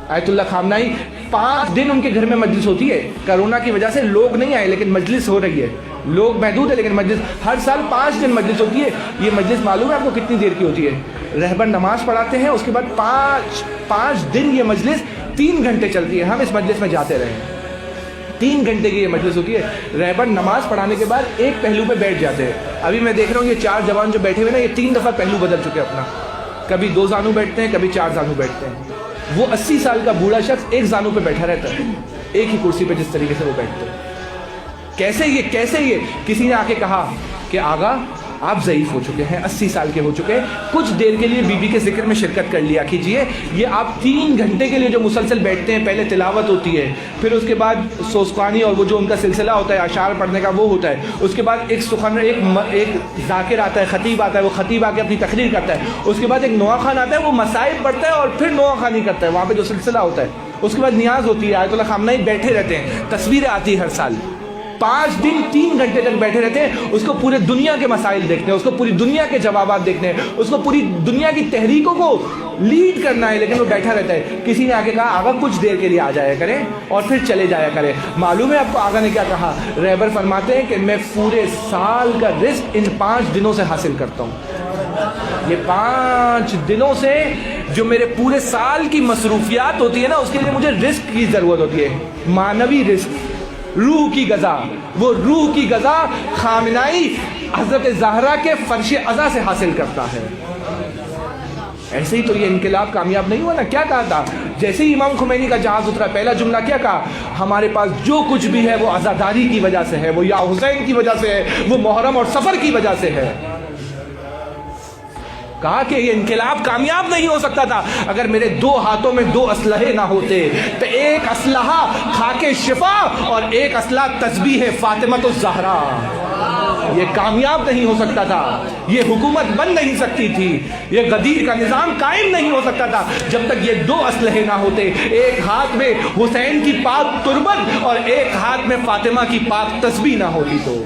آیت اللہ خامنائی 5 دن ان کے گھر میں مجلس ہوتی ہے. کرونا کی وجہ سے لوگ نہیں آئے لیکن مجلس ہو رہی ہے. لوگ محدود ہے لیکن مجلس ہر سال 5 دن مجلس ہوتی ہے. یہ مجلس معلوم ہے آپ کو کتنی دیر کی ہوتی ہے؟ رہبر نماز پڑھاتے ہیں, اس کے بعد 5 دن یہ مجلس 3 گھنٹے چلتی ہے. ہم اس مجلس میں جاتے رہے ہیں. 3 گھنٹے کی یہ مجلس ہوتی ہے. رہبر نماز پڑھانے کے بعد ایک پہلو پہ بیٹھ جاتے ہیں. ابھی میں دیکھ رہا ہوں یہ 4 جوان جو بیٹھے ہوئے نا, یہ 3 دفعہ پہلو بدل چکے اپنا. کبھی 2 زانو بیٹھتے ہیں, کبھی 4 زانو بیٹھتے ہیں. وہ 80 سال کا بوڑھا شخص ایک زانو پہ بیٹھا رہتا ہے, ایک ہی کرسی پہ, جس طریقے سے وہ بیٹھتے ہیں. کیسے یہ کسی نے آ کے کہا کہ آغا آپ ضعیف ہو چکے ہیں, 80 سال کے ہو چکے ہیں, کچھ دیر کے لیے بی بی کے ذکر میں شرکت کر لیا کیجئے. یہ آپ 3 گھنٹے کے لیے جو مسلسل بیٹھتے ہیں, پہلے تلاوت ہوتی ہے, پھر اس کے بعد سوسکوانی اور وہ جو ان کا سلسلہ ہوتا ہے اشعار پڑھنے کا وہ ہوتا ہے, اس کے بعد ایک ذاکر آتا ہے, خطیب آتا ہے, وہ خطیب آ کے اپنی تقریر کرتا ہے, اس کے بعد ایک نواں خان آتا ہے, وہ مسائل پڑھتا ہے اور پھر نواں خوانی کرتا ہے وہاں پہ جو سلسلہ ہوتا ہے. اس کے بعد نیاز ہوتی ہے, آیت اللہ خامنائی بیٹھے رہتے ہیں, تصویریں آتی ہیں ہر سال. 5 دن 3 گھنٹے تک بیٹھے رہتے ہیں. اس کو پورے دنیا کے مسائل دیکھتے ہیں, اس کو پوری دنیا کے جوابات دیکھتے ہیں, اس کو پوری دنیا کی تحریکوں کو لیڈ کرنا ہے, لیکن وہ بیٹھا رہتا ہے. کسی نے آگے کہا آغا کچھ دیر کے لیے آ جایا کریں اور پھر چلے جایا کریں. معلوم ہے آپ کو آغا نے کیا کہا؟ رہبر فرماتے ہیں کہ میں پورے سال کا رزق ان 5 دنوں سے حاصل کرتا ہوں. یہ 5 دنوں سے جو میرے پورے سال کی مصروفیات ہوتی ہے نا, اس کے لیے مجھے رزق کی ضرورت ہوتی ہے, معنوی رزق, روح کی غذا. وہ روح کی غذا خامنائی حضرت زہرا کے فرش عزا سے حاصل کرتا ہے. ایسے ہی تو یہ انقلاب کامیاب نہیں ہوا نا. کیا کہا تھا جیسے ہی امام خمینی کا جہاز اترا, پہلا جملہ کیا کہا؟ ہمارے پاس جو کچھ بھی ہے وہ عزاداری کی وجہ سے ہے, وہ یا حسین کی وجہ سے ہے, وہ محرم اور سفر کی وجہ سے ہے. کہا کہ یہ انقلاب کامیاب نہیں ہو سکتا تھا اگر میرے 2 ہاتھوں میں 2 اسلحے نہ ہوتے. تو ایک اسلحہ خاک شفا اور ایک اسلحہ تسبیح فاطمۃ الزہرا. یہ کامیاب نہیں ہو سکتا تھا, یہ حکومت بن نہیں سکتی تھی, یہ غدیر کا نظام قائم نہیں ہو سکتا تھا جب تک یہ 2 اسلحے نہ ہوتے. ایک ہاتھ میں حسین کی پاک تربت اور ایک ہاتھ میں فاطمہ کی پاک تسبیح نہ ہوتی. تو